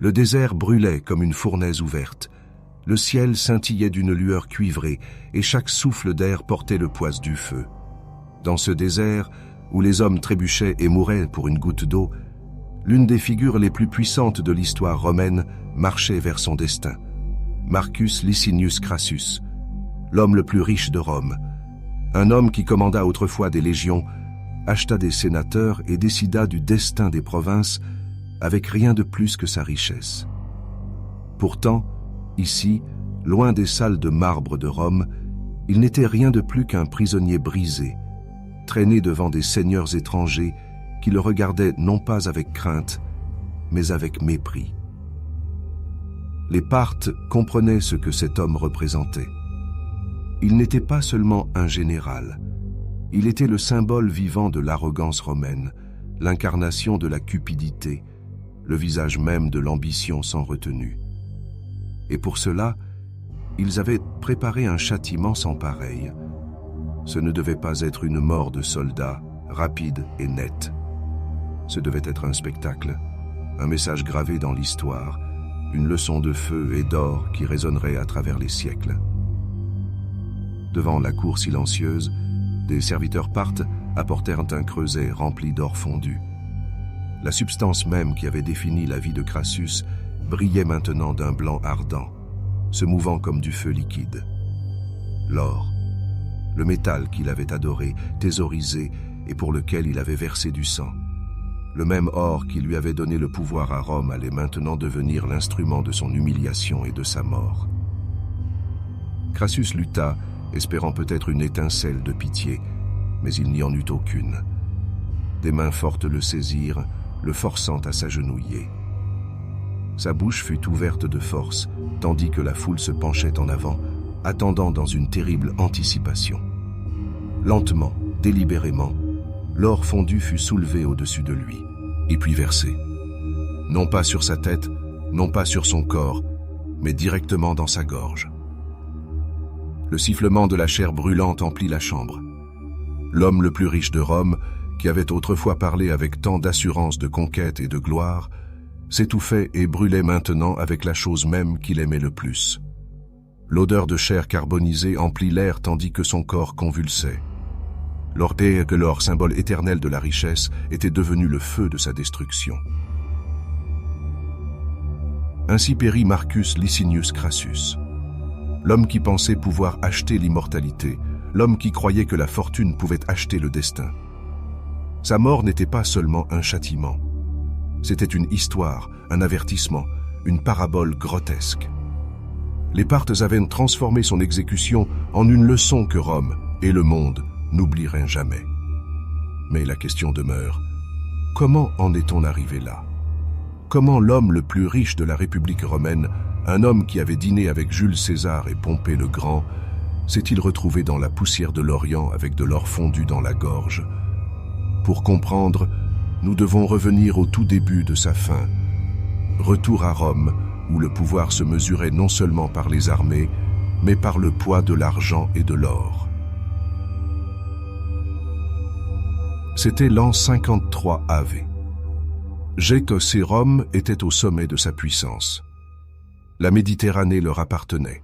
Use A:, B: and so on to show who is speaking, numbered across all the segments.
A: Le désert brûlait comme une fournaise ouverte. Le ciel scintillait d'une lueur cuivrée et chaque souffle d'air portait le poids du feu. Dans ce désert, où les hommes trébuchaient et mouraient pour une goutte d'eau, l'une des figures les plus puissantes de l'histoire romaine marchait vers son destin. Marcus Licinius Crassus, l'homme le plus riche de Rome, un homme qui commanda autrefois des légions, acheta des sénateurs et décida du destin des provinces avec rien de plus que sa richesse. Pourtant, ici, loin des salles de marbre de Rome, il n'était rien de plus qu'un prisonnier brisé, traîné devant des seigneurs étrangers qui le regardaient non pas avec crainte, mais avec mépris. Les Parthes comprenaient ce que cet homme représentait. Il n'était pas seulement un général, il était le symbole vivant de l'arrogance romaine, l'incarnation de la cupidité, le visage même de l'ambition sans retenue. Et pour cela, ils avaient préparé un châtiment sans pareil. Ce ne devait pas être une mort de soldat, rapide et nette. Ce devait être un spectacle, un message gravé dans l'histoire, une leçon de feu et d'or qui résonnerait à travers les siècles. Devant la cour silencieuse, des serviteurs Parthes apportèrent un creuset rempli d'or fondu. La substance même qui avait défini la vie de Crassus brillait maintenant d'un blanc ardent, se mouvant comme du feu liquide. L'or, le métal qu'il avait adoré, thésaurisé et pour lequel il avait versé du sang. Le même or qui lui avait donné le pouvoir à Rome allait maintenant devenir l'instrument de son humiliation et de sa mort. Crassus lutta, espérant peut-être une étincelle de pitié, mais il n'y en eut aucune. Des mains fortes le saisirent, le forçant à s'agenouiller. Sa bouche fut ouverte de force, tandis que la foule se penchait en avant, attendant dans une terrible anticipation. Lentement, délibérément, l'or fondu fut soulevé au-dessus de lui, et puis versé. Non pas sur sa tête, non pas sur son corps, mais directement dans sa gorge. Le sifflement de la chair brûlante emplit la chambre. L'homme le plus riche de Rome, qui avait autrefois parlé avec tant d'assurance de conquête et de gloire, s'étouffait et brûlait maintenant avec la chose même qu'il aimait le plus. L'odeur de chair carbonisée emplit l'air tandis que son corps convulsait. L'or et que l'or, symbole éternel de la richesse, était devenu le feu de sa destruction. Ainsi périt Marcus Licinius Crassus, l'homme qui pensait pouvoir acheter l'immortalité, l'homme qui croyait que la fortune pouvait acheter le destin. Sa mort n'était pas seulement un châtiment. C'était une histoire, un avertissement, une parabole grotesque. Les Parthes avaient transformé son exécution en une leçon que Rome et le monde n'oublieraient jamais. Mais la question demeure, comment en est-on arrivé là? Comment l'homme le plus riche de la République romaine, un homme qui avait dîné avec Jules César et Pompée le Grand, s'est-il retrouvé dans la poussière de l'Orient avec de l'or fondu dans la gorge? Pour comprendre, nous devons revenir au tout début de sa fin. Retour à Rome, où le pouvoir se mesurait non seulement par les armées, mais par le poids de l'argent et de l'or. C'était l'an 53 AV. Gécos et Rome étaient au sommet de sa puissance. La Méditerranée leur appartenait.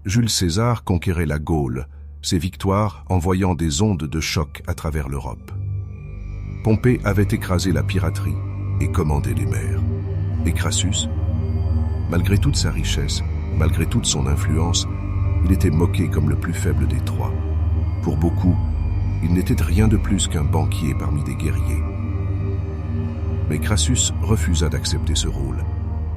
A: Jules César conquérait la Gaule, ses victoires envoyant des ondes de choc à travers l'Europe. Pompée avait écrasé la piraterie et commandé les mers. Et Crassus, malgré toute sa richesse, malgré toute son influence, il était moqué comme le plus faible des trois. Pour beaucoup, il n'était rien de plus qu'un banquier parmi des guerriers. Mais Crassus refusa d'accepter ce rôle.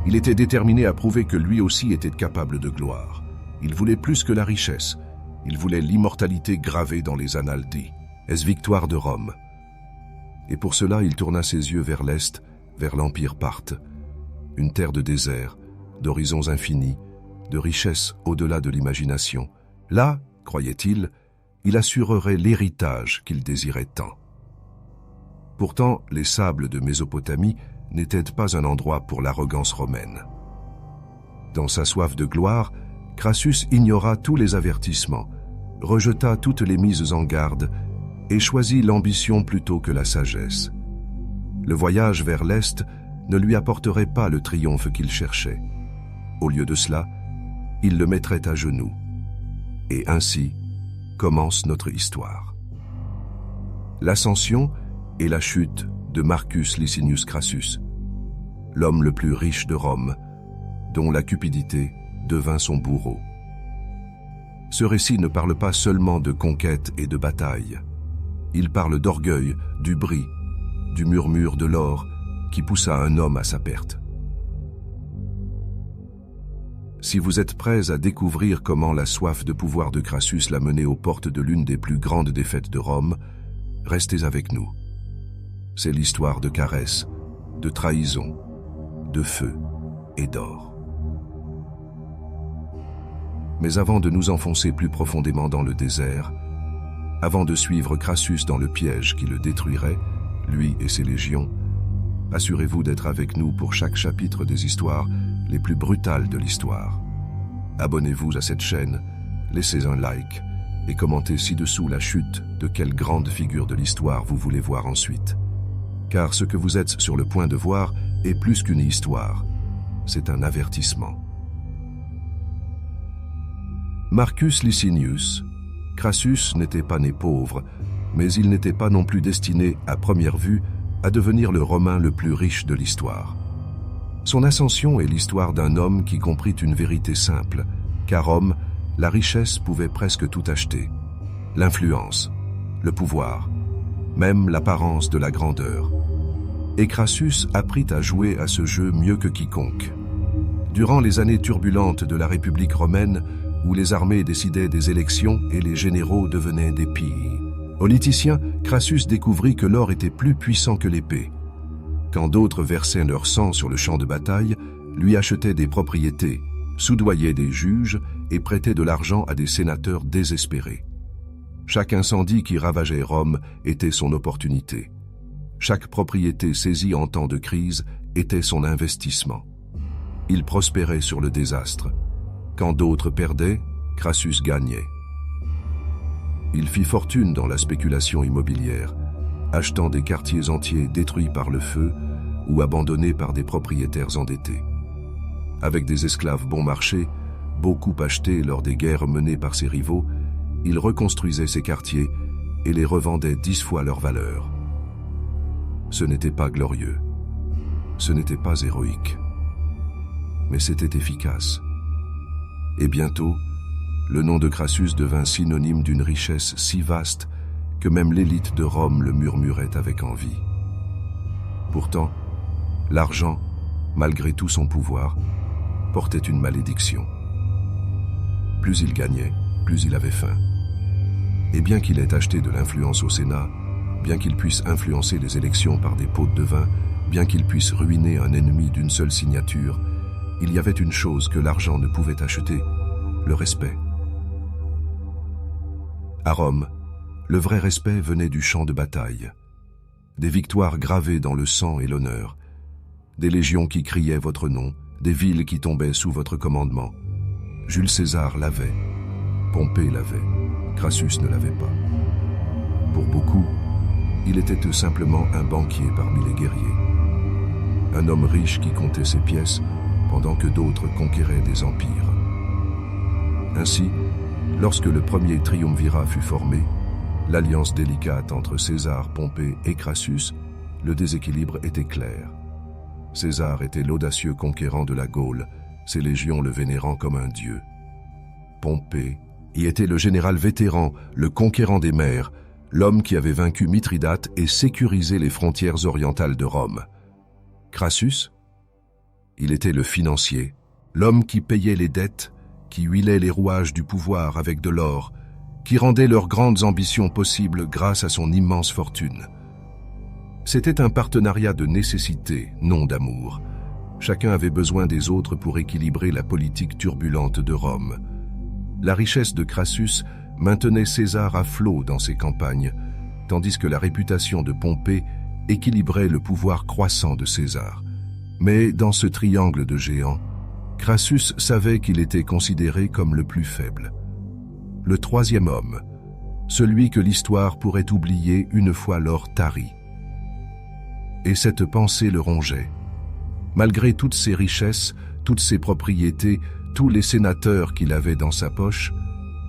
A: Il était déterminé à prouver que lui aussi était capable de gloire. Il voulait plus que la richesse. Il voulait l'immortalité gravée dans les annales des victoires de Rome. Et pour cela, il tourna ses yeux vers l'Est, vers l'Empire parthe, une terre de désert, d'horizons infinis, de richesses au-delà de l'imagination. Là, croyait-il, il assurerait l'héritage qu'il désirait tant. Pourtant, les sables de Mésopotamie n'étaient pas un endroit pour l'arrogance romaine. Dans sa soif de gloire, Crassus ignora tous les avertissements, rejeta toutes les mises en garde et choisit l'ambition plutôt que la sagesse. Le voyage vers l'Est ne lui apporterait pas le triomphe qu'il cherchait. Au lieu de cela, il le mettrait à genoux. Et ainsi commence notre histoire. L'ascension et la chute de Marcus Licinius Crassus, l'homme le plus riche de Rome, dont la cupidité devint son bourreau. Ce récit ne parle pas seulement de conquête et de bataille. Il parle d'orgueil, du bris, du murmure de l'or qui poussa un homme à sa perte. Si vous êtes prêts à découvrir comment la soif de pouvoir de Crassus l'a mené aux portes de l'une des plus grandes défaites de Rome, restez avec nous. C'est l'histoire de Carès, de trahison, de feu et d'or. Mais avant de nous enfoncer plus profondément dans le désert, avant de suivre Crassus dans le piège qui le détruirait, lui et ses légions, assurez-vous d'être avec nous pour chaque chapitre des histoires les plus brutales de l'histoire. Abonnez-vous à cette chaîne, laissez un like et commentez ci-dessous la chute de quelle grande figure de l'histoire vous voulez voir ensuite. Car ce que vous êtes sur le point de voir est plus qu'une histoire, c'est un avertissement. Marcus Licinius, Crassus n'était pas né pauvre, mais il n'était pas non plus destiné, à première vue, à devenir le Romain le plus riche de l'histoire. Son ascension est l'histoire d'un homme qui comprit une vérité simple, qu'à Rome, la richesse pouvait presque tout acheter. L'influence, le pouvoir, même l'apparence de la grandeur. Et Crassus apprit à jouer à ce jeu mieux que quiconque. Durant les années turbulentes de la République romaine, où les armées décidaient des élections et les généraux devenaient des pilles, politicien, Crassus découvrit que l'or était plus puissant que l'épée. Quand d'autres versaient leur sang sur le champ de bataille, lui achetaient des propriétés, soudoyaient des juges et prêtaient de l'argent à des sénateurs désespérés. Chaque incendie qui ravageait Rome était son opportunité. Chaque propriété saisie en temps de crise était son investissement. Il prospérait sur le désastre. Quand d'autres perdaient, Crassus gagnait. Il fit fortune dans la spéculation immobilière, achetant des quartiers entiers détruits par le feu ou abandonnés par des propriétaires endettés. Avec des esclaves bon marché, beaucoup achetés lors des guerres menées par ses rivaux, il reconstruisait ces quartiers et les revendait 10 fois leur valeur. Ce n'était pas glorieux, ce n'était pas héroïque, mais c'était efficace. Et bientôt, le nom de Crassus devint synonyme d'une richesse si vaste que même l'élite de Rome le murmurait avec envie. Pourtant, l'argent, malgré tout son pouvoir, portait une malédiction. Plus il gagnait, plus il avait faim. Et bien qu'il ait acheté de l'influence au Sénat, bien qu'il puisse influencer les élections par des pots de vin, bien qu'il puisse ruiner un ennemi d'une seule signature, il y avait une chose que l'argent ne pouvait acheter, le respect. À Rome, le vrai respect venait du champ de bataille. Des victoires gravées dans le sang et l'honneur. Des légions qui criaient votre nom, des villes qui tombaient sous votre commandement. Jules César l'avait, Pompée l'avait, Crassus ne l'avait pas. Pour beaucoup, il était tout simplement un banquier parmi les guerriers. Un homme riche qui comptait ses pièces pendant que d'autres conquéraient des empires. Ainsi, lorsque le premier triumvirat fut formé, l'alliance délicate entre César, Pompée et Crassus, le déséquilibre était clair. César était l'audacieux conquérant de la Gaule, ses légions le vénérant comme un dieu. Pompée y était le général vétéran, le conquérant des mers, l'homme qui avait vaincu Mithridate et sécurisé les frontières orientales de Rome. Crassus, il était le financier, l'homme qui payait les dettes, qui huilait les rouages du pouvoir avec de l'or, qui rendait leurs grandes ambitions possibles grâce à son immense fortune. C'était un partenariat de nécessité, non d'amour. Chacun avait besoin des autres pour équilibrer la politique turbulente de Rome. La richesse de Crassus maintenait César à flot dans ses campagnes, tandis que la réputation de Pompée équilibrait le pouvoir croissant de César. Mais dans ce triangle de géants, Crassus savait qu'il était considéré comme le plus faible. Le troisième homme, celui que l'histoire pourrait oublier une fois l'or tari. Et cette pensée le rongeait. Malgré toutes ses richesses, toutes ses propriétés, tous les sénateurs qu'il avait dans sa poche,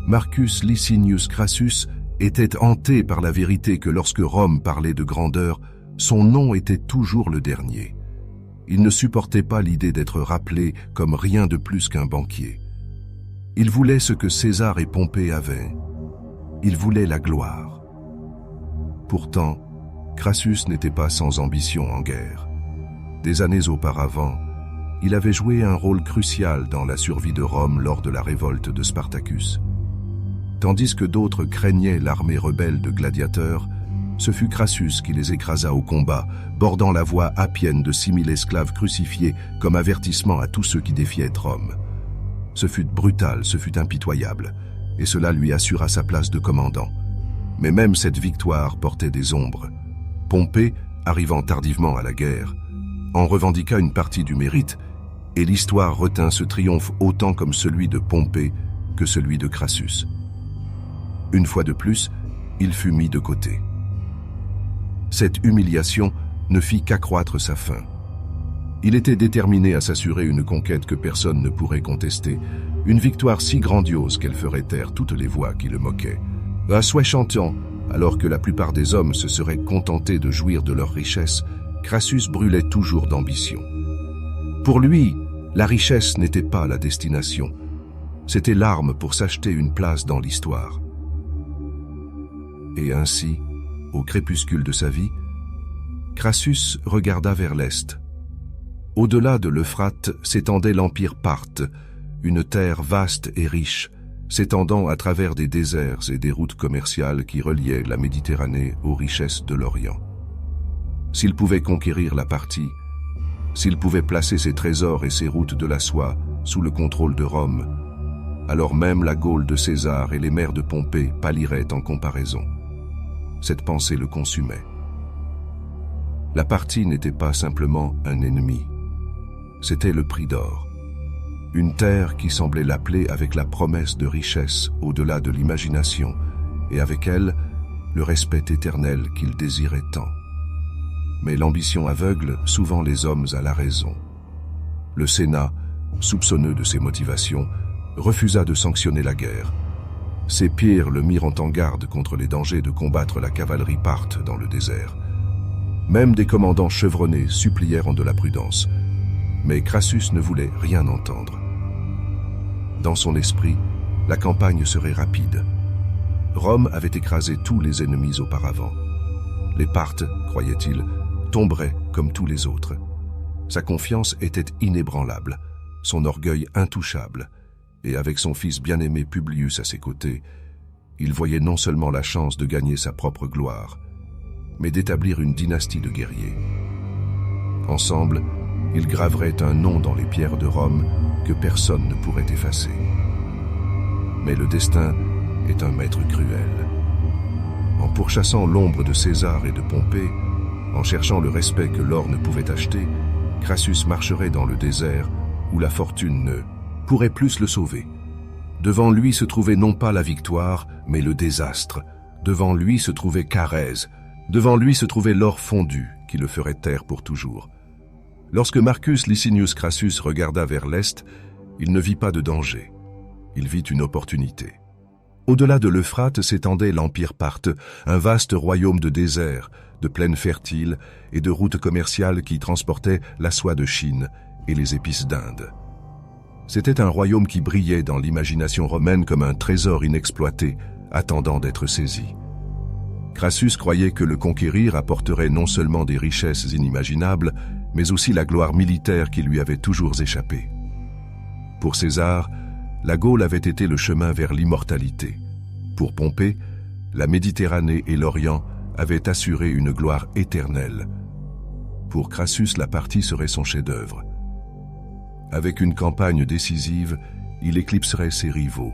A: Marcus Licinius Crassus était hanté par la vérité que lorsque Rome parlait de grandeur, son nom était toujours le dernier. Il ne supportait pas l'idée d'être rappelé comme rien de plus qu'un banquier. Il voulait ce que César et Pompée avaient. Il voulait la gloire. Pourtant, Crassus n'était pas sans ambition en guerre. Des années auparavant, il avait joué un rôle crucial dans la survie de Rome lors de la révolte de Spartacus. Tandis que d'autres craignaient l'armée rebelle de gladiateurs, ce fut Crassus qui les écrasa au combat, bordant la voie appienne de 6000 esclaves crucifiés comme avertissement à tous ceux qui défiaient Rome. Ce fut brutal, ce fut impitoyable, et cela lui assura sa place de commandant. Mais même cette victoire portait des ombres. Pompée, arrivant tardivement à la guerre, en revendiqua une partie du mérite, et l'histoire retint ce triomphe autant comme celui de Pompée que celui de Crassus. Une fois de plus, il fut mis de côté. Cette humiliation ne fit qu'accroître sa faim. Il était déterminé à s'assurer une conquête que personne ne pourrait contester, une victoire si grandiose qu'elle ferait taire toutes les voix qui le moquaient. À souhait chantant, alors que la plupart des hommes se seraient contentés de jouir de leur richesse, Crassus brûlait toujours d'ambition. Pour lui, la richesse n'était pas la destination. C'était l'arme pour s'acheter une place dans l'histoire. Et ainsi, au crépuscule de sa vie, Crassus regarda vers l'est. Au-delà de l'Euphrate s'étendait l'empire parthe, une terre vaste et riche, s'étendant à travers des déserts et des routes commerciales qui reliaient la Méditerranée aux richesses de l'Orient. S'il pouvait conquérir la Parthie, s'il pouvait placer ses trésors et ses routes de la soie sous le contrôle de Rome, alors même la Gaule de César et les mers de Pompée pâliraient en comparaison. Cette pensée le consumait. La Parthie n'était pas simplement un ennemi, c'était le prix d'or. Une terre qui semblait l'appeler avec la promesse de richesse au-delà de l'imagination, et avec elle, le respect éternel qu'il désirait tant. Mais l'ambition aveugle souvent les hommes à la raison. Le Sénat, soupçonneux de ses motivations, refusa de sanctionner la guerre. Ses pairs le mirent en garde contre les dangers de combattre la cavalerie parthe dans le désert. Même des commandants chevronnés supplièrent de la prudence, mais Crassus ne voulait rien entendre. Dans son esprit, la campagne serait rapide. Rome avait écrasé tous les ennemis auparavant. Les Parthes, croyait-il, tomberaient comme tous les autres. Sa confiance était inébranlable, son orgueil intouchable, et avec son fils bien-aimé Publius à ses côtés, il voyait non seulement la chance de gagner sa propre gloire, mais d'établir une dynastie de guerriers. Ensemble, ils graveraient un nom dans les pierres de Rome que personne ne pourrait effacer. Mais le destin est un maître cruel. En pourchassant l'ombre de César et de Pompée, en cherchant le respect que l'or ne pouvait acheter, Crassus marcherait dans le désert où la fortune ne pourrait plus le sauver. Devant lui se trouvait non pas la victoire, mais le désastre. Devant lui se trouvait Carèse. Devant lui se trouvait l'or fondu qui le ferait taire pour toujours. Lorsque Marcus Licinius Crassus regarda vers l'est, il ne vit pas de danger. Il vit une opportunité. Au-delà de l'Euphrate s'étendait l'empire parthe, un vaste royaume de déserts, de plaines fertiles et de routes commerciales qui transportaient la soie de Chine et les épices d'Inde. C'était un royaume qui brillait dans l'imagination romaine comme un trésor inexploité, attendant d'être saisi. Crassus croyait que le conquérir apporterait non seulement des richesses inimaginables, mais aussi la gloire militaire qui lui avait toujours échappé. Pour César, la Gaule avait été le chemin vers l'immortalité. Pour Pompée, la Méditerranée et l'Orient avaient assuré une gloire éternelle. Pour Crassus, la Parthie serait son chef-d'œuvre. Avec une campagne décisive, il éclipserait ses rivaux.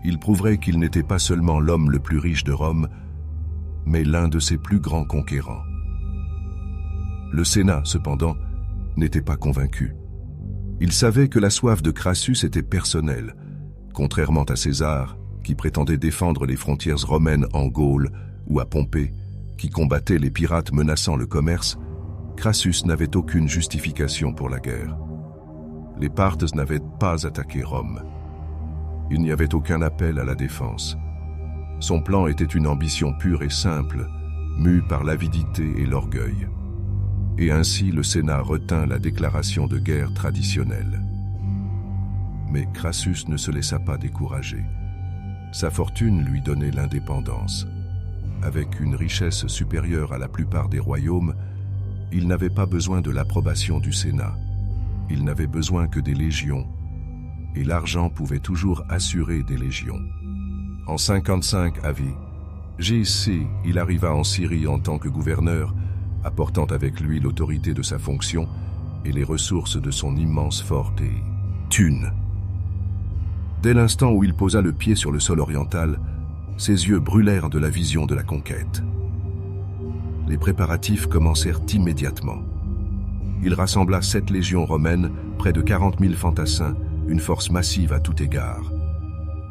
A: Il prouverait qu'il n'était pas seulement l'homme le plus riche de Rome, mais l'un de ses plus grands conquérants. Le Sénat, cependant, n'était pas convaincu. Il savait que la soif de Crassus était personnelle, contrairement à César, qui prétendait défendre les frontières romaines en Gaule, ou à Pompée, qui combattait les pirates menaçant le commerce. Crassus n'avait aucune justification pour la guerre. Les Parthes n'avaient pas attaqué Rome. Il n'y avait aucun appel à la défense. Son plan était une ambition pure et simple, mue par l'avidité et l'orgueil. Et ainsi le Sénat retint la déclaration de guerre traditionnelle. Mais Crassus ne se laissa pas décourager. Sa fortune lui donnait l'indépendance. Avec une richesse supérieure à la plupart des royaumes, il n'avait pas besoin de l'approbation du Sénat. Il n'avait besoin que des légions, et l'argent pouvait toujours assurer des légions. En 55 AV, il arriva en Syrie en tant que gouverneur, apportant avec lui l'autorité de sa fonction et les ressources de son immense fort et thune. Dès l'instant où il posa le pied sur le sol oriental, ses yeux brûlèrent de la vision de la conquête. Les préparatifs commencèrent immédiatement. Il rassembla 7 légions romaines, près de 40 000 fantassins, une force massive à tout égard.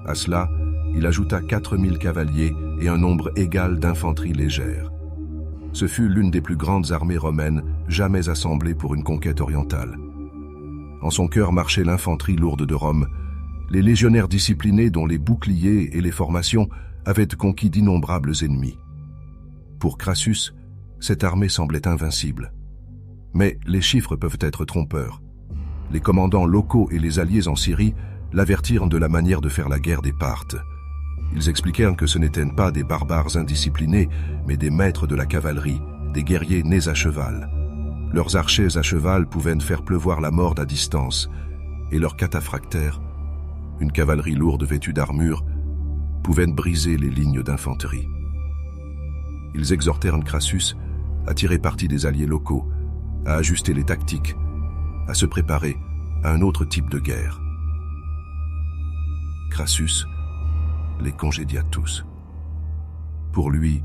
A: À cela, il ajouta 4 000 cavaliers et un nombre égal d'infanterie légère. Ce fut l'une des plus grandes armées romaines jamais assemblées pour une conquête orientale. En son cœur marchait l'infanterie lourde de Rome, les légionnaires disciplinés dont les boucliers et les formations avaient conquis d'innombrables ennemis. Pour Crassus, cette armée semblait invincible. Mais les chiffres peuvent être trompeurs. Les commandants locaux et les alliés en Syrie l'avertirent de la manière de faire la guerre des Parthes. Ils expliquèrent que ce n'étaient pas des barbares indisciplinés, mais des maîtres de la cavalerie, des guerriers nés à cheval. Leurs archers à cheval pouvaient faire pleuvoir la mort à distance, et leurs cataphractaires, une cavalerie lourde vêtue d'armure, pouvaient briser les lignes d'infanterie. Ils exhortèrent Crassus à tirer parti des alliés locaux, à ajuster les tactiques, à se préparer à un autre type de guerre. Crassus les congédia tous. Pour lui,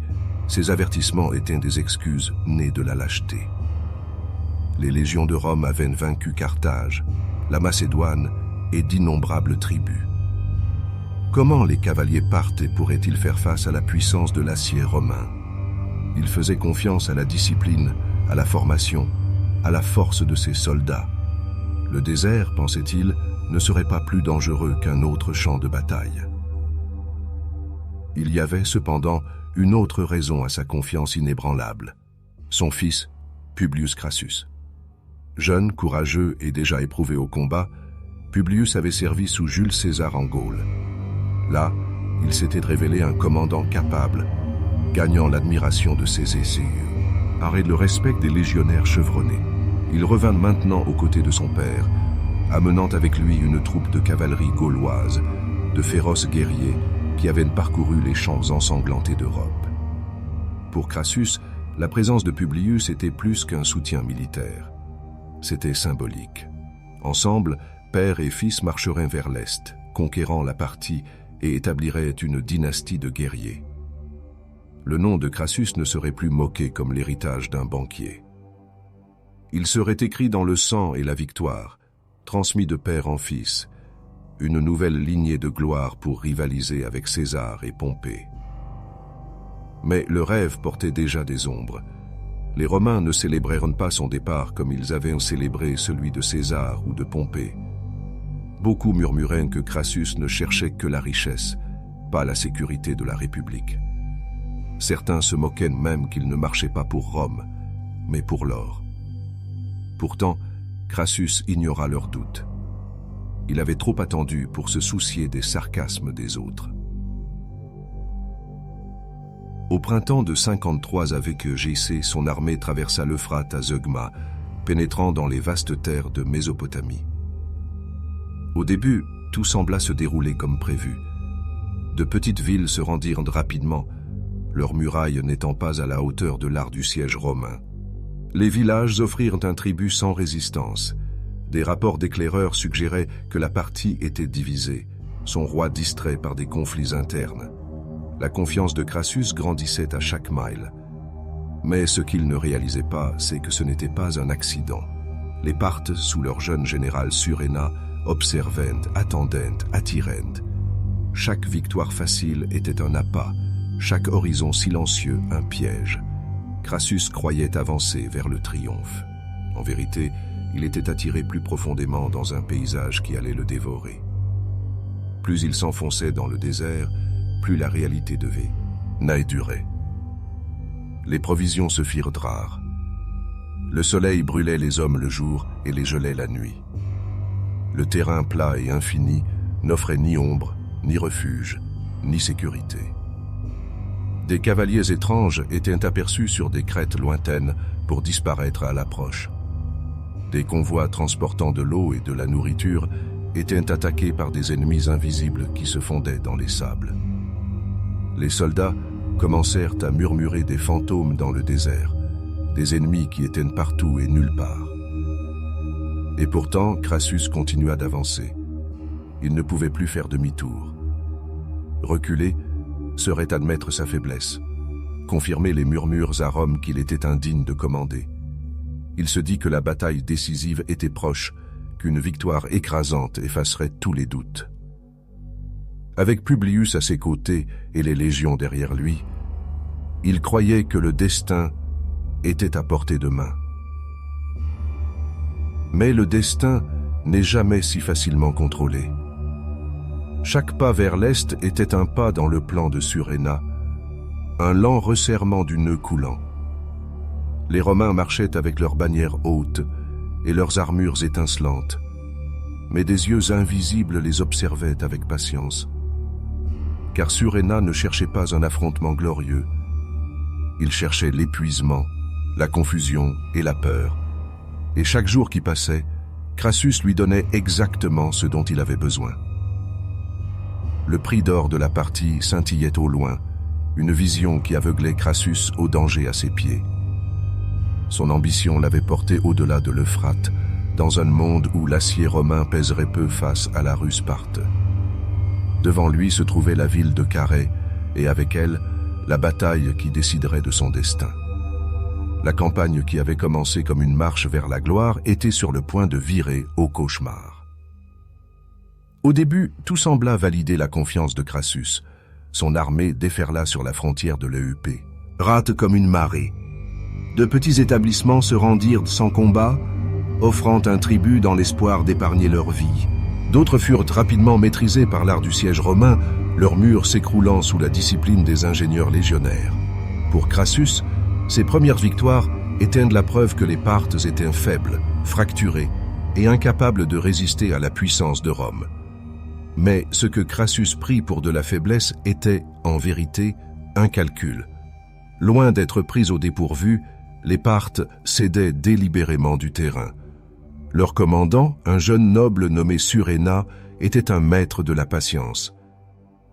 A: ces avertissements étaient des excuses nées de la lâcheté. Les légions de Rome avaient vaincu Carthage, la Macédoine et d'innombrables tribus. Comment les cavaliers parthes pourraient-ils faire face à la puissance de l'acier romain? Ils faisaient confiance à la discipline, à la formation, à la force de ses soldats. Le désert, pensait-il, ne serait pas plus dangereux qu'un autre champ de bataille. Il y avait cependant une autre raison à sa confiance inébranlable. Son fils, Publius Crassus. Jeune, courageux et déjà éprouvé au combat, Publius avait servi sous Jules César en Gaule. Là, il s'était révélé un commandant capable, gagnant l'admiration de ses essais, et le respect des légionnaires chevronnés. Il revint maintenant aux côtés de son père, amenant avec lui une troupe de cavalerie gauloise, de féroces guerriers qui avaient parcouru les champs ensanglantés d'Europe. Pour Crassus, la présence de Publius était plus qu'un soutien militaire. C'était symbolique. Ensemble, père et fils marcheraient vers l'Est, conquérant la partie et établiraient une dynastie de guerriers. Le nom de Crassus ne serait plus moqué comme l'héritage d'un banquier. Il serait écrit dans le sang et la victoire, transmis de père en fils, une nouvelle lignée de gloire pour rivaliser avec César et Pompée. Mais le rêve portait déjà des ombres. Les Romains ne célébrèrent pas son départ comme ils avaient célébré celui de César ou de Pompée. Beaucoup murmuraient que Crassus ne cherchait que la richesse, pas la sécurité de la République. Certains se moquaient même qu'il ne marchait pas pour Rome, mais pour l'or. Pourtant, Crassus ignora leurs doutes. Il avait trop attendu pour se soucier des sarcasmes des autres. Au printemps de 53 avec GC, son armée traversa l'Euphrate à Zeugma, pénétrant dans les vastes terres de Mésopotamie. Au début, tout sembla se dérouler comme prévu. De petites villes se rendirent rapidement, leurs murailles n'étant pas à la hauteur de l'art du siège romain. Les villages offrirent un tribut sans résistance. Des rapports d'éclaireurs suggéraient que la partie était divisée, son roi distrait par des conflits internes. La confiance de Crassus grandissait à chaque mile. Mais ce qu'il ne réalisait pas, c'est que ce n'était pas un accident. Les Parthes, sous leur jeune général Suréna, observent, attendent, attirent. Chaque victoire facile était un appât, chaque horizon silencieux un piège. Crassus croyait avancer vers le triomphe. En vérité, il était attiré plus profondément dans un paysage qui allait le dévorer. Plus il s'enfonçait dans le désert, plus la réalité de Nae durait. Les provisions se firent rares. Le soleil brûlait les hommes le jour et les gelait la nuit. Le terrain plat et infini n'offrait ni ombre, ni refuge, ni sécurité. Des cavaliers étranges étaient aperçus sur des crêtes lointaines pour disparaître à l'approche. Des convois transportant de l'eau et de la nourriture étaient attaqués par des ennemis invisibles qui se fondaient dans les sables. Les soldats commencèrent à murmurer des fantômes dans le désert, des ennemis qui étaient partout et nulle part. Et pourtant, Crassus continua d'avancer. Il ne pouvait plus faire demi-tour. Reculer serait admettre sa faiblesse, confirmer les murmures à Rome qu'il était indigne de commander. Il se dit que la bataille décisive était proche, qu'une victoire écrasante effacerait tous les doutes. Avec Publius à ses côtés et les légions derrière lui, il croyait que le destin était à portée de main. Mais le destin n'est jamais si facilement contrôlé. Chaque pas vers l'est était un pas dans le plan de Suréna, un lent resserrement du nœud coulant. Les Romains marchaient avec leurs bannières hautes et leurs armures étincelantes, mais des yeux invisibles les observaient avec patience. Car Suréna ne cherchait pas un affrontement glorieux, il cherchait l'épuisement, la confusion et la peur. Et chaque jour qui passait, Crassus lui donnait exactement ce dont il avait besoin. Le prix d'or de la partie scintillait au loin, une vision qui aveuglait Crassus au danger à ses pieds. Son ambition l'avait porté au-delà de l'Euphrate, dans un monde où l'acier romain pèserait peu face à la rue Sparte. Devant lui se trouvait la ville de Carrhae, et avec elle, la bataille qui déciderait de son destin. La campagne qui avait commencé comme une marche vers la gloire était sur le point de virer au cauchemar. Au début, tout sembla valider la confiance de Crassus. Son armée déferla sur la frontière de l'EUP, rate comme une marée. De petits établissements se rendirent sans combat, offrant un tribut dans l'espoir d'épargner leur vie. D'autres furent rapidement maîtrisés par l'art du siège romain, leurs murs s'écroulant sous la discipline des ingénieurs légionnaires. Pour Crassus, ses premières victoires étaient la preuve que les Parthes étaient faibles, fracturés et incapables de résister à la puissance de Rome. Mais ce que Crassus prit pour de la faiblesse était, en vérité, un calcul. Loin d'être pris au dépourvu, les Parthes cédaient délibérément du terrain. Leur commandant, un jeune noble nommé Suréna, était un maître de la patience.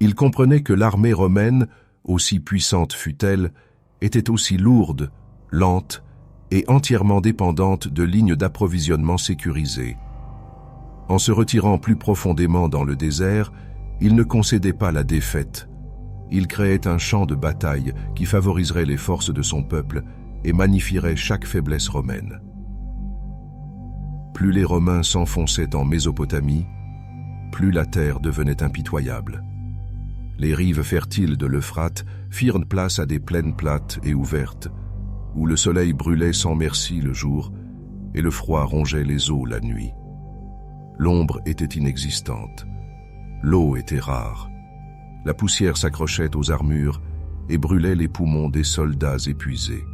A: Il comprenait que l'armée romaine, aussi puissante fût-elle, était aussi lourde, lente et entièrement dépendante de lignes d'approvisionnement sécurisées. En se retirant plus profondément dans le désert, il ne concédait pas la défaite. Il créait un champ de bataille qui favoriserait les forces de son peuple et magnifierait chaque faiblesse romaine. Plus les Romains s'enfonçaient en Mésopotamie, plus la terre devenait impitoyable. Les rives fertiles de l'Euphrate firent place à des plaines plates et ouvertes, où le soleil brûlait sans merci le jour et le froid rongeait les eaux la nuit. L'ombre était inexistante, l'eau était rare, la poussière s'accrochait aux armures et brûlait les poumons des soldats épuisés.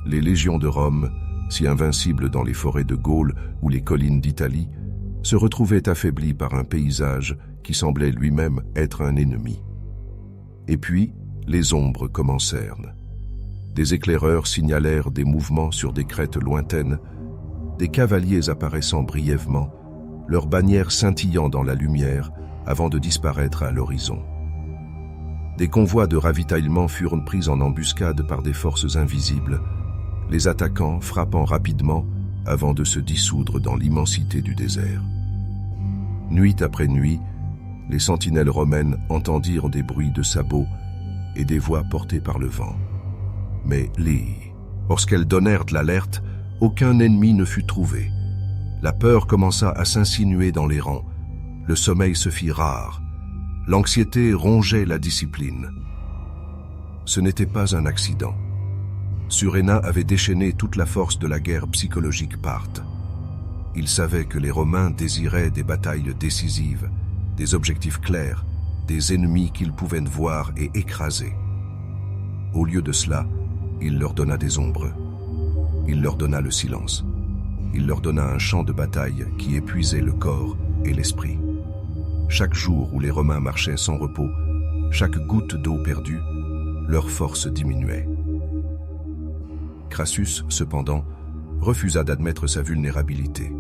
A: Les légions de Rome, si invincibles dans les forêts de Gaule ou les collines d'Italie, se retrouvaient affaiblies par un paysage qui semblait lui-même être un ennemi. Et puis, les ombres commencèrent. Des éclaireurs signalèrent des mouvements sur des crêtes lointaines, des cavaliers apparaissant brièvement, leurs bannières scintillant dans la lumière avant de disparaître à l'horizon. Des convois de ravitaillement furent pris en embuscade par des forces invisibles, les attaquants frappant rapidement avant de se dissoudre dans l'immensité du désert. Nuit après nuit, les sentinelles romaines entendirent des bruits de sabots et des voix portées par le vent. Mais lorsqu'elles donnèrent l'alerte, aucun ennemi ne fut trouvé. La peur commença à s'insinuer dans les rangs. Le sommeil se fit rare. L'anxiété rongeait la discipline. Ce n'était pas un accident. Suréna avait déchaîné toute la force de la guerre psychologique parthe. Il savait que les Romains désiraient des batailles décisives, des objectifs clairs, des ennemis qu'ils pouvaient voir et écraser. Au lieu de cela, il leur donna des ombres. Il leur donna le silence. Il leur donna un champ de bataille qui épuisait le corps et l'esprit. Chaque jour où les Romains marchaient sans repos, chaque goutte d'eau perdue, leur force diminuait. Crassus, cependant, refusa d'admettre sa vulnérabilité.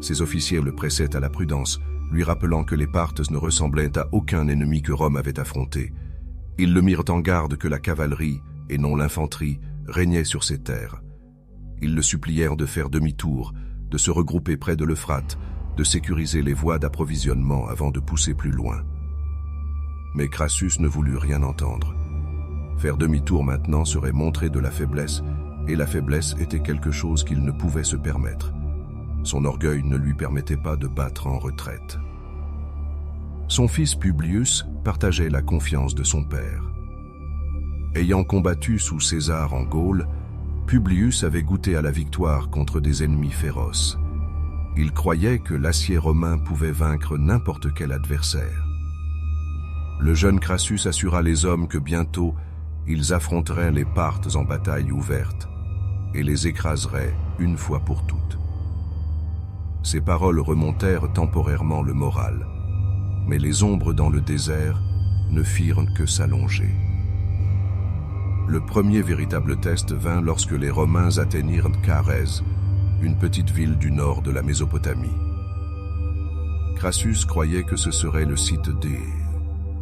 A: Ses officiers le pressaient à la prudence, lui rappelant que les Parthes ne ressemblaient à aucun ennemi que Rome avait affronté. Ils le mirent en garde que la cavalerie, et non l'infanterie, régnait sur ces terres. Ils le supplièrent de faire demi-tour, de se regrouper près de l'Euphrate, de sécuriser les voies d'approvisionnement avant de pousser plus loin. Mais Crassus ne voulut rien entendre. Faire demi-tour maintenant serait montrer de la faiblesse, et la faiblesse était quelque chose qu'il ne pouvait se permettre. Son orgueil ne lui permettait pas de battre en retraite. Son fils Publius partageait la confiance de son père. Ayant combattu sous César en Gaule, Publius avait goûté à la victoire contre des ennemis féroces. Il croyait que l'acier romain pouvait vaincre n'importe quel adversaire. Le jeune Crassus assura les hommes que bientôt, ils affronteraient les Parthes en bataille ouverte et les écraseraient une fois pour toutes. Ces paroles remontèrent temporairement le moral, mais les ombres dans le désert ne firent que s'allonger. Le premier véritable test vint lorsque les Romains atteignirent Carrèse, une petite ville du nord de la Mésopotamie. Crassus croyait que ce serait le site des...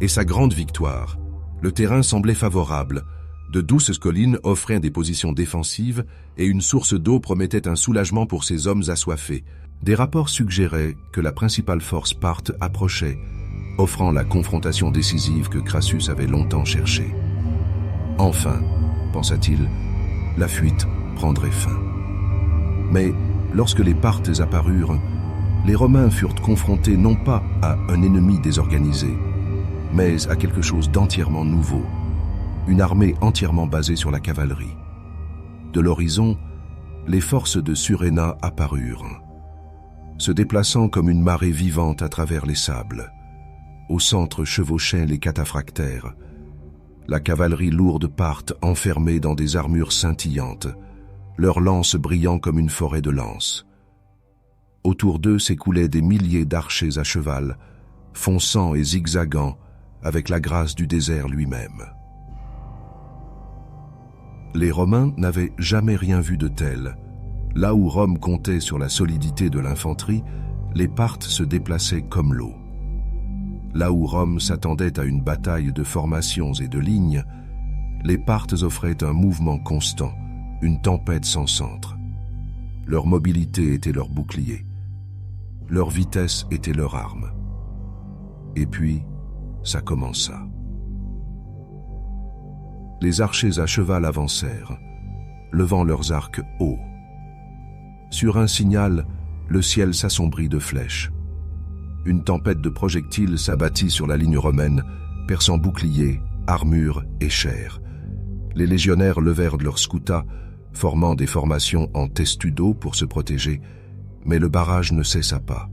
A: Et sa grande victoire. Le terrain semblait favorable. De douces collines offraient des positions défensives et une source d'eau promettait un soulagement pour ces hommes assoiffés. Des rapports suggéraient que la principale force parthe approchait, offrant la confrontation décisive que Crassus avait longtemps cherchée. Enfin, pensa-t-il, la fuite prendrait fin. Mais lorsque les Parthes apparurent, les Romains furent confrontés non pas à un ennemi désorganisé, mais à quelque chose d'entièrement nouveau, une armée entièrement basée sur la cavalerie. De l'horizon, les forces de Suréna apparurent, se déplaçant comme une marée vivante à travers les sables. Au centre chevauchaient les cataphractaires, la cavalerie lourde parthe enfermée dans des armures scintillantes, leurs lances brillant comme une forêt de lances. Autour d'eux s'écoulaient des milliers d'archers à cheval, fonçant et zigzagant avec la grâce du désert lui-même. Les Romains n'avaient jamais rien vu de tel. Là où Rome comptait sur la solidité de l'infanterie, les Parthes se déplaçaient comme l'eau. Là où Rome s'attendait à une bataille de formations et de lignes, les Parthes offraient un mouvement constant, une tempête sans centre. Leur mobilité était leur bouclier. Leur vitesse était leur arme. Et puis, ça commença. Les archers à cheval avancèrent, levant leurs arcs hauts. Sur un signal, le ciel s'assombrit de flèches. Une tempête de projectiles s'abattit sur la ligne romaine, perçant boucliers, armures et chair. Les légionnaires levèrent leurs scoutas, formant des formations en testudo pour se protéger, mais le barrage ne cessa pas.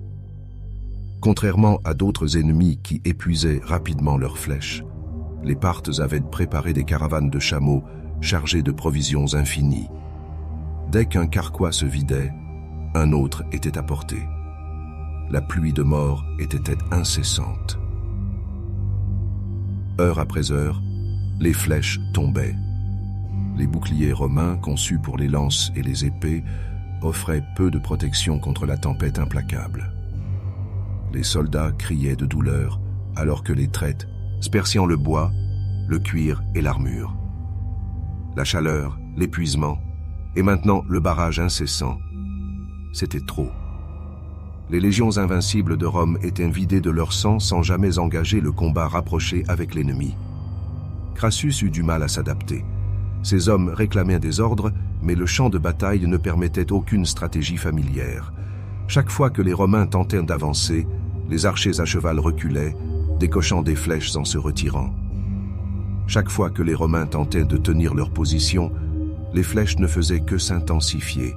A: Contrairement à d'autres ennemis qui épuisaient rapidement leurs flèches, les Parthes avaient préparé des caravanes de chameaux chargées de provisions infinies. Dès qu'un carquois se vidait, un autre était apporté. La pluie de mort était incessante. Heure après heure, les flèches tombaient. Les boucliers romains, conçus pour les lances et les épées, offraient peu de protection contre la tempête implacable. Les soldats criaient de douleur, alors que les traites, sperciant le bois, le cuir et l'armure. La chaleur, l'épuisement, et maintenant le barrage incessant, c'était trop. Les légions invincibles de Rome étaient vidées de leur sang sans jamais engager le combat rapproché avec l'ennemi. Crassus eut du mal à s'adapter. Ses hommes réclamaient des ordres, mais le champ de bataille ne permettait aucune stratégie familière. Chaque fois que les Romains tentèrent d'avancer, les archers à cheval reculaient, décochant des flèches en se retirant. Chaque fois que les Romains tentaient de tenir leur position, les flèches ne faisaient que s'intensifier.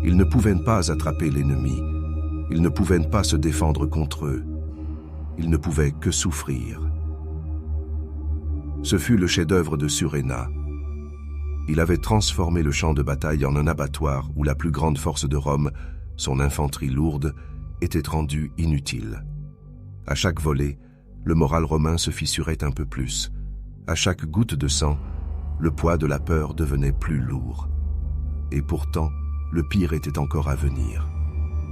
A: Ils ne pouvaient pas attraper l'ennemi. Ils ne pouvaient pas se défendre contre eux. Ils ne pouvaient que souffrir. Ce fut le chef-d'œuvre de Suréna. Il avait transformé le champ de bataille en un abattoir où la plus grande force de Rome, son infanterie lourde, était rendue inutile. À chaque volée, le moral romain se fissurait un peu plus. À chaque goutte de sang, le poids de la peur devenait plus lourd. Et pourtant, le pire était encore à venir.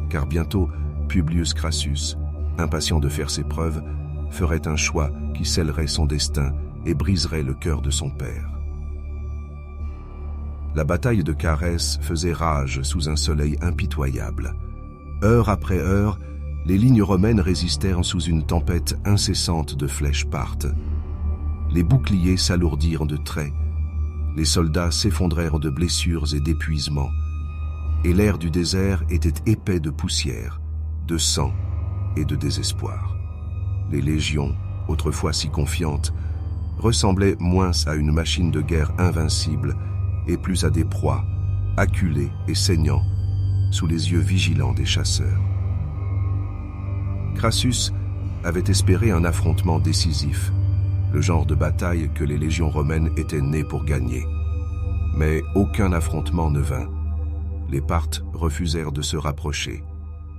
A: Car bientôt, Publius Crassus, impatient de faire ses preuves, ferait un choix qui scellerait son destin et briserait le cœur de son père. La bataille de Carès faisait rage sous un soleil impitoyable. Heure après heure, les lignes romaines résistèrent sous une tempête incessante de flèches partes. Les boucliers s'alourdirent de traits, les soldats s'effondrèrent de blessures et d'épuisement, et l'air du désert était épais de poussière, de sang et de désespoir. Les légions, autrefois si confiantes, ressemblaient moins à une machine de guerre invincible et plus à des proies, acculées et saignant, sous les yeux vigilants des chasseurs. Crassus avait espéré un affrontement décisif, le genre de bataille que les légions romaines étaient nées pour gagner. Mais aucun affrontement ne vint. Les Parthes refusèrent de se rapprocher.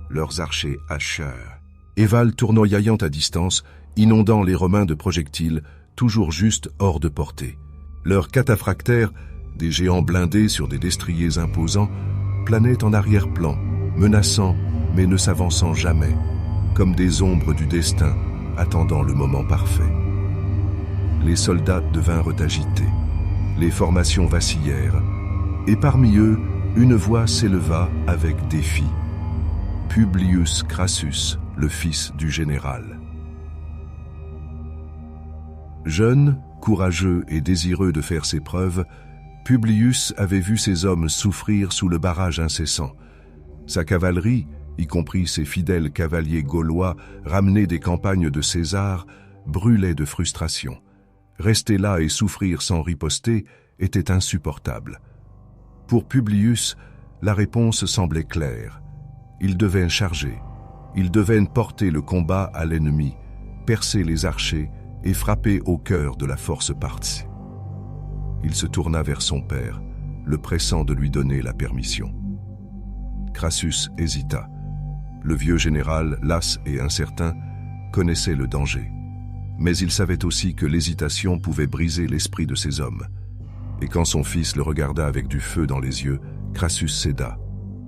A: Leurs archers hachèrent. Évale tournoyant à distance, inondant les Romains de projectiles, toujours juste hors de portée. Leurs cataphractaires, des géants blindés sur des destriers imposants, planaient en arrière-plan, menaçant mais ne s'avançant jamais, comme des ombres du destin, attendant le moment parfait. Les soldats devinrent agités, les formations vacillèrent, et parmi eux, une voix s'éleva avec défi. Publius Crassus, le fils du général. Jeune, courageux et désireux de faire ses preuves, Publius avait vu ses hommes souffrir sous le barrage incessant. Sa cavalerie, y compris ses fidèles cavaliers gaulois ramenés des campagnes de César, brûlait de frustration. Rester là et souffrir sans riposter était insupportable. Pour Publius, la réponse semblait claire. Il devait charger, il devait porter le combat à l'ennemi, percer les archers et frapper au cœur de la force parthe. Il se tourna vers son père, le pressant de lui donner la permission. Crassus hésita. Le vieux général, las et incertain, connaissait le danger. Mais il savait aussi que l'hésitation pouvait briser l'esprit de ses hommes. Et quand son fils le regarda avec du feu dans les yeux, Crassus céda.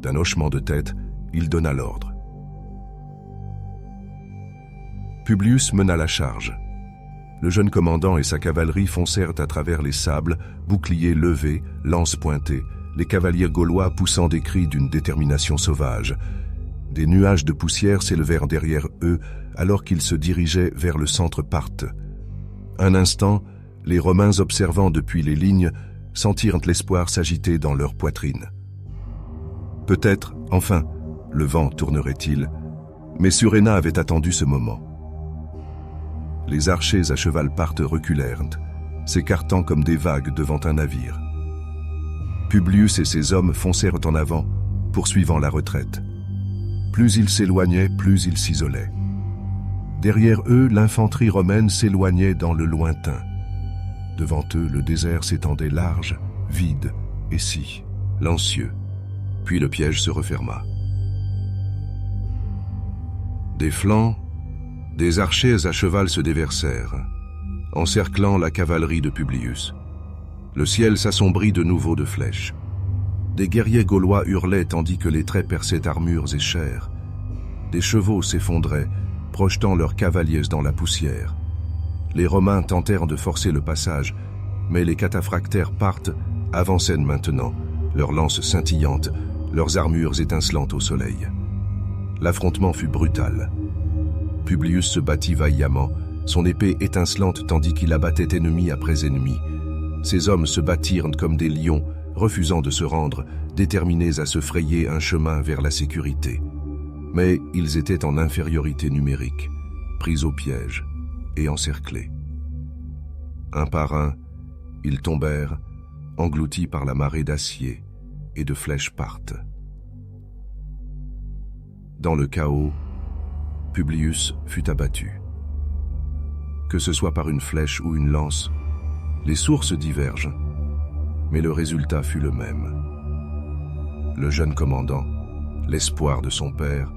A: D'un hochement de tête, il donna l'ordre. Publius mena la charge. Le jeune commandant et sa cavalerie foncèrent à travers les sables, boucliers levés, lances pointées, les cavaliers gaulois poussant des cris d'une détermination sauvage. Des nuages de poussière s'élevèrent derrière eux alors qu'ils se dirigeaient vers le centre parthe. Un instant, les Romains observant depuis les lignes sentirent l'espoir s'agiter dans leur poitrine. Peut-être, enfin, le vent tournerait-il, mais Suréna avait attendu ce moment. Les archers à cheval parthe reculèrent, s'écartant comme des vagues devant un navire. Publius et ses hommes foncèrent en avant, poursuivant la retraite. Plus ils s'éloignaient, plus ils s'isolaient. Derrière eux, l'infanterie romaine s'éloignait dans le lointain. Devant eux, le désert s'étendait large, vide et silencieux. Puis le piège se referma. Des flancs, des archers à cheval se déversèrent, encerclant la cavalerie de Publius. Le ciel s'assombrit de nouveau de flèches. Des guerriers gaulois hurlaient tandis que les traits perçaient armures et chair. Des chevaux s'effondraient, projetant leurs cavaliers dans la poussière. Les Romains tentèrent de forcer le passage, mais les cataphractaires parthes avançaient maintenant, leurs lances scintillantes, leurs armures étincelantes au soleil. L'affrontement fut brutal. Publius se battit vaillamment, son épée étincelante tandis qu'il abattait ennemi après ennemi. Ses hommes se battirent comme des lions, refusant de se rendre, déterminés à se frayer un chemin vers la sécurité. Mais ils étaient en infériorité numérique, pris au piège et encerclés. Un par un, ils tombèrent, engloutis par la marée d'acier et de flèches partent. Dans le chaos, Publius fut abattu. Que ce soit par une flèche ou une lance, les sources divergent, mais le résultat fut le même. Le jeune commandant, l'espoir de son père,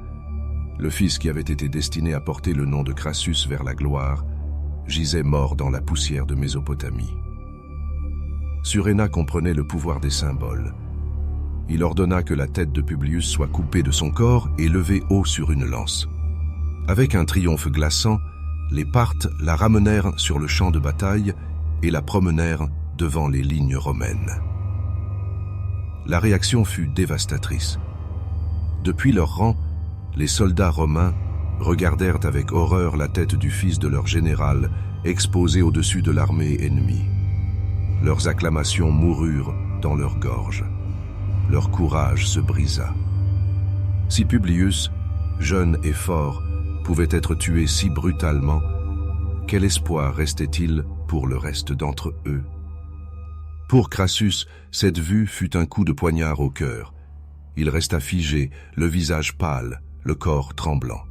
A: le fils qui avait été destiné à porter le nom de Crassus vers la gloire, gisait mort dans la poussière de Mésopotamie. Suréna comprenait le pouvoir des symboles. Il ordonna que la tête de Publius soit coupée de son corps et levée haut sur une lance. Avec un triomphe glaçant, les Parthes la ramenèrent sur le champ de bataille et la promenèrent devant les lignes romaines. La réaction fut dévastatrice. Depuis leur rang, les soldats romains regardèrent avec horreur la tête du fils de leur général exposée au-dessus de l'armée ennemie. Leurs acclamations moururent dans leurs gorges. Leur courage se brisa. Si Publius, jeune et fort, pouvait être tué si brutalement, quel espoir restait-il pour le reste d'entre eux? Pour Crassus, cette vue fut un coup de poignard au cœur. Il resta figé, le visage pâle, le corps tremblant.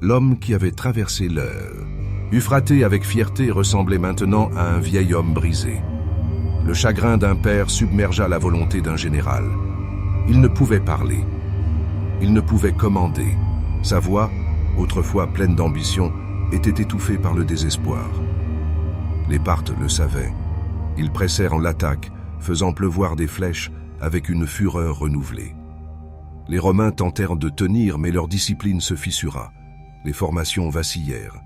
A: L'homme qui avait traversé l'Euphrate avec fierté ressemblait maintenant à un vieil homme brisé. Le chagrin d'un père submergea la volonté d'un général. Il ne pouvait parler. Il ne pouvait commander. Sa voix, autrefois pleine d'ambition, était étouffée par le désespoir. Les Parthes le savaient. Ils pressèrent en l'attaque, faisant pleuvoir des flèches avec une fureur renouvelée. Les Romains tentèrent de tenir, mais leur discipline se fissura. Les formations vacillèrent.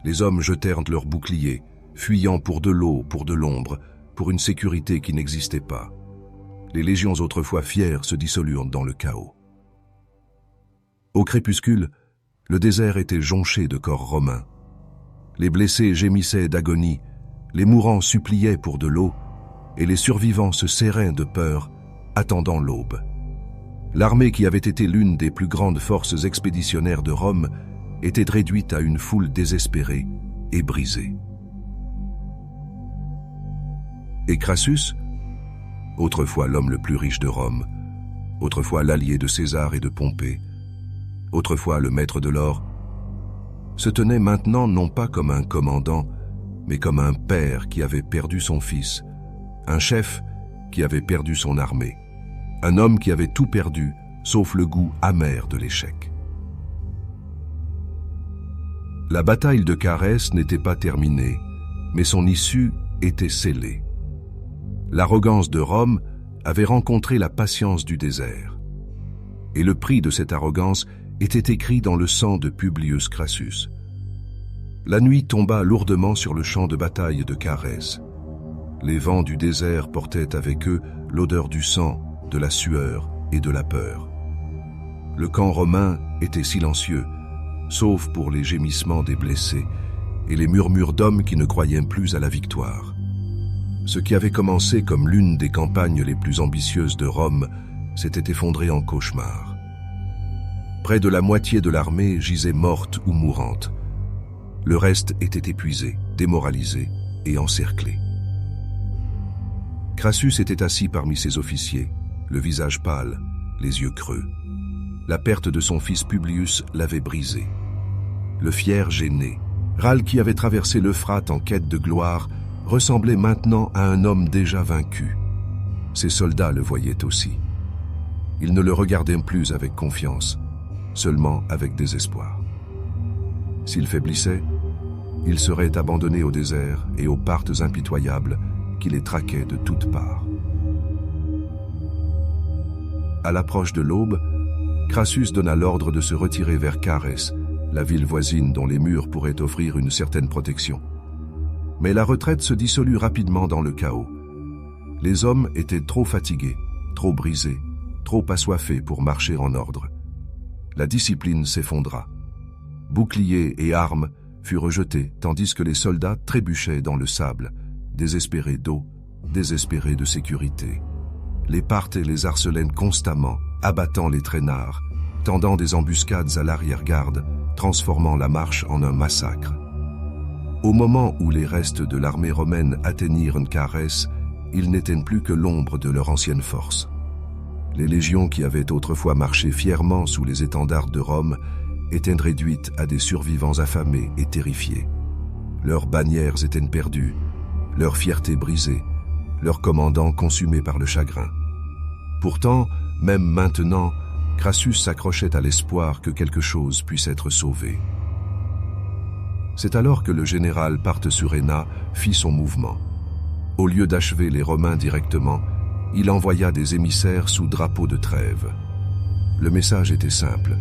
A: Les hommes jetèrent leurs boucliers, fuyant pour de l'eau, pour de l'ombre, pour une sécurité qui n'existait pas. Les légions autrefois fières se dissolurent dans le chaos. Au crépuscule, le désert était jonché de corps romains. Les blessés gémissaient d'agonie, les mourants suppliaient pour de l'eau, et les survivants se serraient de peur, attendant l'aube. L'armée qui avait été l'une des plus grandes forces expéditionnaires de Rome était réduite à une foule désespérée et brisée. Et Crassus, autrefois l'homme le plus riche de Rome, autrefois l'allié de César et de Pompée, autrefois le maître de l'or, se tenait maintenant non pas comme un commandant, mais comme un père qui avait perdu son fils, un chef qui avait perdu son armée, un homme qui avait tout perdu, sauf le goût amer de l'échec. La bataille de Carès n'était pas terminée, mais son issue était scellée. L'arrogance de Rome avait rencontré la patience du désert. Et le prix de cette arrogance était écrit dans le sang de Publius Crassus. La nuit tomba lourdement sur le champ de bataille de Carès. Les vents du désert portaient avec eux l'odeur du sang, de la sueur et de la peur. Le camp romain était silencieux, sauf pour les gémissements des blessés et les murmures d'hommes qui ne croyaient plus à la victoire. Ce qui avait commencé comme l'une des campagnes les plus ambitieuses de Rome s'était effondré en cauchemar. Près de la moitié de l'armée gisait morte ou mourante. Le reste était épuisé, démoralisé et encerclé. Crassus était assis parmi ses officiers, le visage pâle, les yeux creux. La perte de son fils Publius l'avait brisé. Le fier gêné, Râle qui avait traversé l'Euphrate en quête de gloire, ressemblait maintenant à un homme déjà vaincu. Ses soldats le voyaient aussi. Ils ne le regardaient plus avec confiance, seulement avec désespoir. S'il faiblissait, il serait abandonné au désert et aux Parthes impitoyables qui les traquaient de toutes parts. À l'approche de l'aube, Crassus donna l'ordre de se retirer vers Carès, la ville voisine dont les murs pourraient offrir une certaine protection. Mais la retraite se dissolut rapidement dans le chaos. Les hommes étaient trop fatigués, trop brisés, trop assoiffés pour marcher en ordre. La discipline s'effondra. Boucliers et armes furent jetés, tandis que les soldats trébuchaient dans le sable, désespérés d'eau, désespérés de sécurité. Les Parthes les harcelaient constamment, abattant les traînards, tendant des embuscades à l'arrière-garde, transformant la marche en un massacre. Au moment où les restes de l'armée romaine atteignirent Carès, ils n'étaient plus que l'ombre de leur ancienne force. Les légions qui avaient autrefois marché fièrement sous les étendards de Rome étaient réduites à des survivants affamés et terrifiés. Leurs bannières étaient perdues, leur fierté brisée, leurs commandants consumés par le chagrin. Pourtant, même maintenant, Crassus s'accrochait à l'espoir que quelque chose puisse être sauvé. C'est alors que le général Parthsurena fit son mouvement. Au lieu d'achever les Romains directement, il envoya des émissaires sous drapeau de trêve. Le message était simple: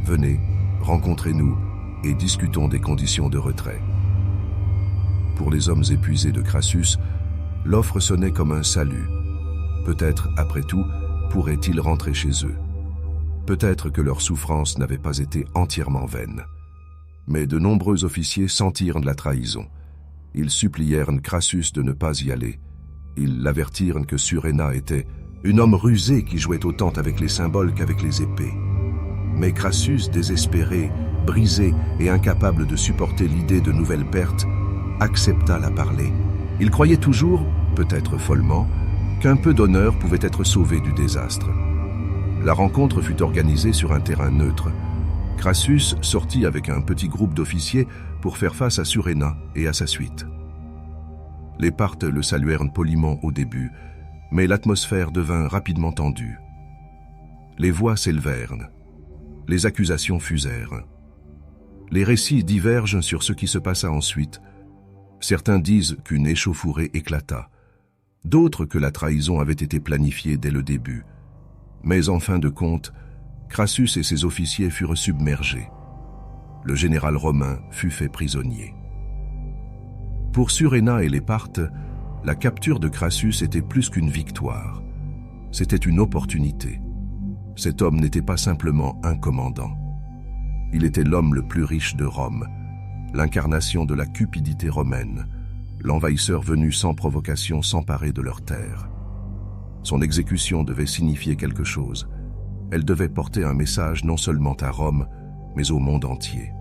A: venez, rencontrez-nous et discutons des conditions de retrait. Pour les hommes épuisés de Crassus, l'offre sonnait comme un salut. Peut-être, après tout, pourraient-ils rentrer chez eux. Peut-être que leur souffrance n'avait pas été entièrement vaine. Mais de nombreux officiers sentirent la trahison. Ils supplièrent Crassus de ne pas y aller. Ils l'avertirent que Surena était un homme rusé qui jouait autant avec les symboles qu'avec les épées. Mais Crassus, désespéré, brisé et incapable de supporter l'idée de nouvelles pertes, accepta la parler. Il croyait toujours, peut-être follement, qu'un peu d'honneur pouvait être sauvé du désastre. La rencontre fut organisée sur un terrain neutre. Crassus sortit avec un petit groupe d'officiers pour faire face à Surena et à sa suite. Les Parthes le saluèrent poliment au début, mais l'atmosphère devint rapidement tendue. Les voix s'élevèrent, les accusations fusèrent. Les récits divergent sur ce qui se passa ensuite. Certains disent qu'une échauffourée éclata, d'autres que la trahison avait été planifiée dès le début. Mais en fin de compte, Crassus et ses officiers furent submergés. Le général romain fut fait prisonnier. Pour Surena et les Parthes, la capture de Crassus était plus qu'une victoire. C'était une opportunité. Cet homme n'était pas simplement un commandant. Il était l'homme le plus riche de Rome, l'incarnation de la cupidité romaine, l'envahisseur venu sans provocation s'emparer de leurs terres. Son exécution devait signifier quelque chose. Elle devait porter un message non seulement à Rome, mais au monde entier.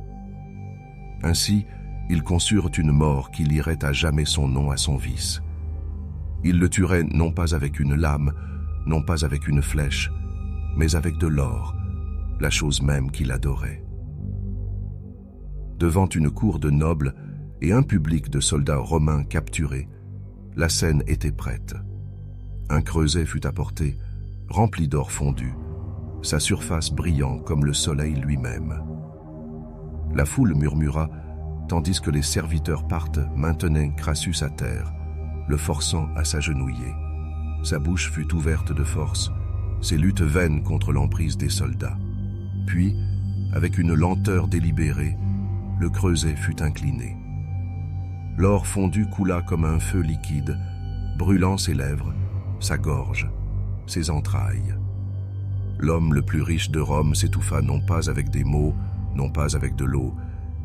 A: Ainsi, ils conçurent une mort qui lirait à jamais son nom à son vice. Ils le tueraient non pas avec une lame, non pas avec une flèche, mais avec de l'or, la chose même qu'il adorait. Devant une cour de nobles et un public de soldats romains capturés, la scène était prête. Un creuset fut apporté, rempli d'or fondu, sa surface brillant comme le soleil lui-même. La foule murmura, tandis que les serviteurs Parthes maintenaient Crassus à terre, le forçant à s'agenouiller. Sa bouche fut ouverte de force, ses luttes vaines contre l'emprise des soldats. Puis, avec une lenteur délibérée, le creuset fut incliné. L'or fondu coula comme un feu liquide, brûlant ses lèvres, sa gorge, ses entrailles. L'homme le plus riche de Rome s'étouffa non pas avec des mots, non pas avec de l'eau,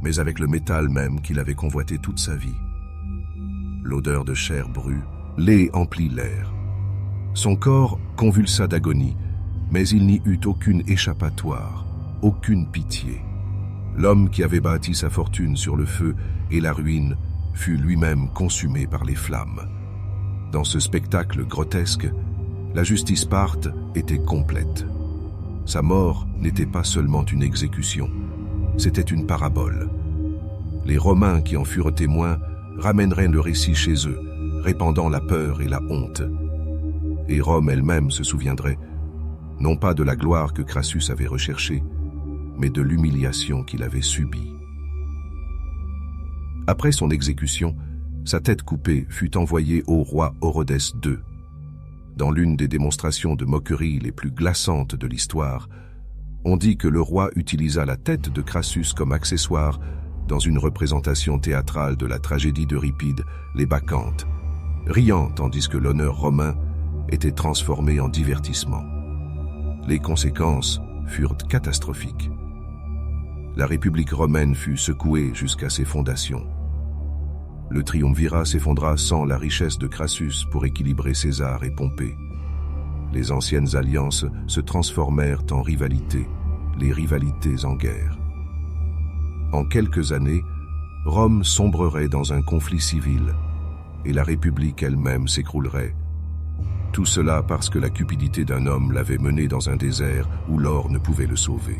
A: mais avec le métal même qu'il avait convoité toute sa vie. L'odeur de chair brûlée emplit l'air. Son corps convulsa d'agonie, mais il n'y eut aucune échappatoire, aucune pitié. L'homme qui avait bâti sa fortune sur le feu et la ruine fut lui-même consumé par les flammes. Dans ce spectacle grotesque, la justice parthe était complète. Sa mort n'était pas seulement une exécution, c'était une parabole. Les Romains qui en furent témoins ramèneraient le récit chez eux, répandant la peur et la honte. Et Rome elle-même se souviendrait, non pas de la gloire que Crassus avait recherchée, mais de l'humiliation qu'il avait subie. Après son exécution, sa tête coupée fut envoyée au roi Orodès II. Dans l'une des démonstrations de moquerie les plus glaçantes de l'histoire, on dit que le roi utilisa la tête de Crassus comme accessoire dans une représentation théâtrale de la tragédie d'Euripide, les Bacchantes, riant tandis que l'honneur romain était transformé en divertissement. Les conséquences furent catastrophiques. La République romaine fut secouée jusqu'à ses fondations. Le triumvirat s'effondra sans la richesse de Crassus pour équilibrer César et Pompée. Les anciennes alliances se transformèrent en rivalités, les rivalités en guerre. En quelques années, Rome sombrerait dans un conflit civil et la République elle-même s'écroulerait Tout cela parce que la cupidité d'un homme l'avait mené dans un désert où l'or ne pouvait le sauver.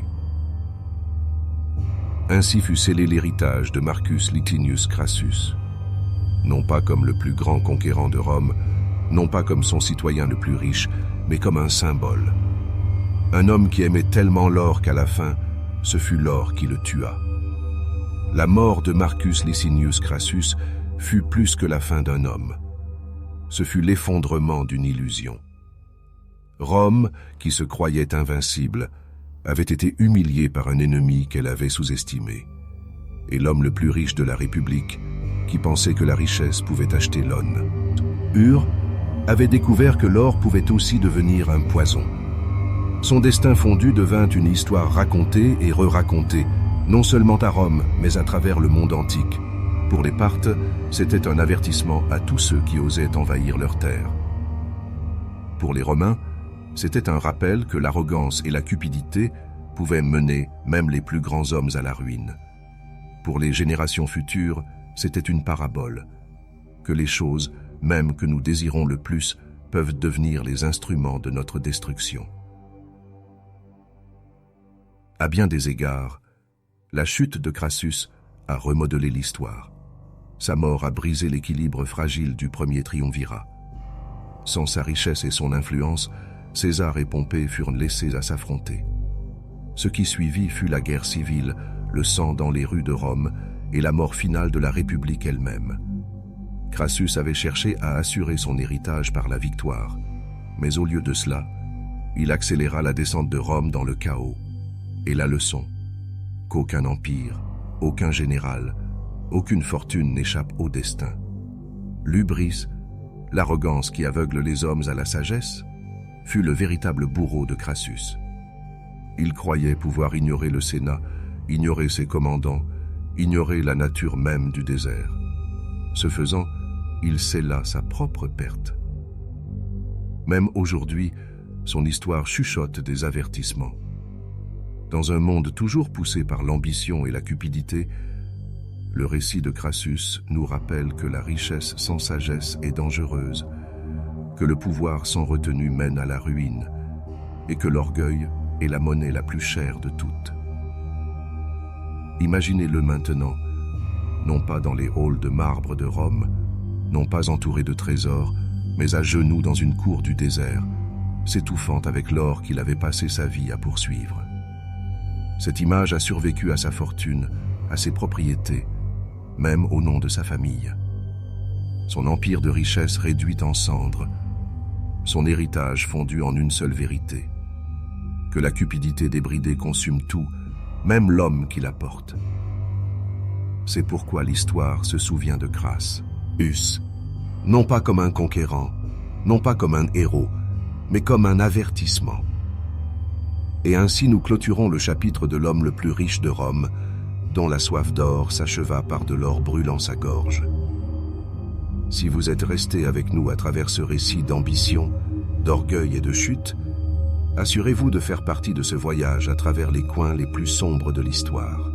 A: Ainsi fut scellé l'héritage de Marcus Licinius Crassus. Non pas comme le plus grand conquérant de Rome, non pas comme son citoyen le plus riche, mais comme un symbole. Un homme qui aimait tellement l'or qu'à la fin, ce fut l'or qui le tua. La mort de Marcus Licinius Crassus fut plus que la fin d'un homme. Ce fut l'effondrement d'une illusion. Rome, qui se croyait invincible, avait été humiliée par un ennemi qu'elle avait sous-estimé. Et l'homme le plus riche de la République, qui pensait que la richesse pouvait acheter l'honneur, avait découvert que l'or pouvait aussi devenir un poison. Son destin fondu devint une histoire racontée et re-racontée, non seulement à Rome, mais à travers le monde antique. Pour les Parthes, c'était un avertissement à tous ceux qui osaient envahir leur terre. Pour les Romains, c'était un rappel que l'arrogance et la cupidité pouvaient mener même les plus grands hommes à la ruine. Pour les générations futures, c'était une parabole, que les choses, même que nous désirons le plus, peuvent devenir les instruments de notre destruction. À bien des égards, la chute de Crassus a remodelé l'histoire. Sa mort a brisé l'équilibre fragile du premier triumvirat. Sans sa richesse et son influence, César et Pompée furent laissés à s'affronter. Ce qui suivit fut la guerre civile, le sang dans les rues de Rome et la mort finale de la République elle-même. Crassus avait cherché à assurer son héritage par la victoire, mais au lieu de cela, il accéléra la descente de Rome dans le chaos. Et la leçon, qu'aucun empire, aucun général, aucune fortune n'échappe au destin. L'hubris, l'arrogance qui aveugle les hommes à la sagesse, fut le véritable bourreau de Crassus. Il croyait pouvoir ignorer le Sénat, ignorer ses commandants, ignorer la nature même du désert. Ce faisant, il scella sa propre perte. Même aujourd'hui, son histoire chuchote des avertissements. Dans un monde toujours poussé par l'ambition et la cupidité, le récit de Crassus nous rappelle que la richesse sans sagesse est dangereuse, que le pouvoir sans retenue mène à la ruine, et que l'orgueil est la monnaie la plus chère de toutes. Imaginez-le maintenant, non pas dans les halls de marbre de Rome, non pas entouré de trésors, mais à genoux dans une cour du désert, s'étouffant avec l'or qu'il avait passé sa vie à poursuivre. Cette image a survécu à sa fortune, à ses propriétés, même au nom de sa famille. Son empire de richesse réduit en cendres, son héritage fondu en une seule vérité, que la cupidité débridée consume tout, même l'homme qui la porte. C'est pourquoi l'histoire se souvient de Crassus, non pas comme un conquérant, non pas comme un héros, mais comme un avertissement. Et ainsi nous clôturons le chapitre de l'homme le plus riche de Rome, dont la soif d'or s'acheva par de l'or brûlant sa gorge. Si vous êtes restés avec nous à travers ce récit d'ambition, d'orgueil et de chute, assurez-vous de faire partie de ce voyage à travers les coins les plus sombres de l'histoire.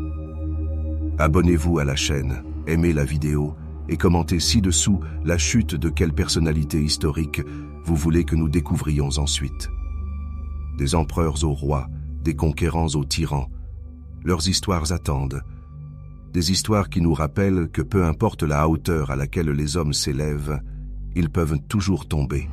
A: Abonnez-vous à la chaîne, aimez la vidéo et commentez ci-dessous la chute de quelle personnalité historique vous voulez que nous découvrions ensuite. Des empereurs aux rois, des conquérants aux tyrans, leurs histoires attendent. Des histoires qui nous rappellent que peu importe la hauteur à laquelle les hommes s'élèvent, ils peuvent toujours tomber.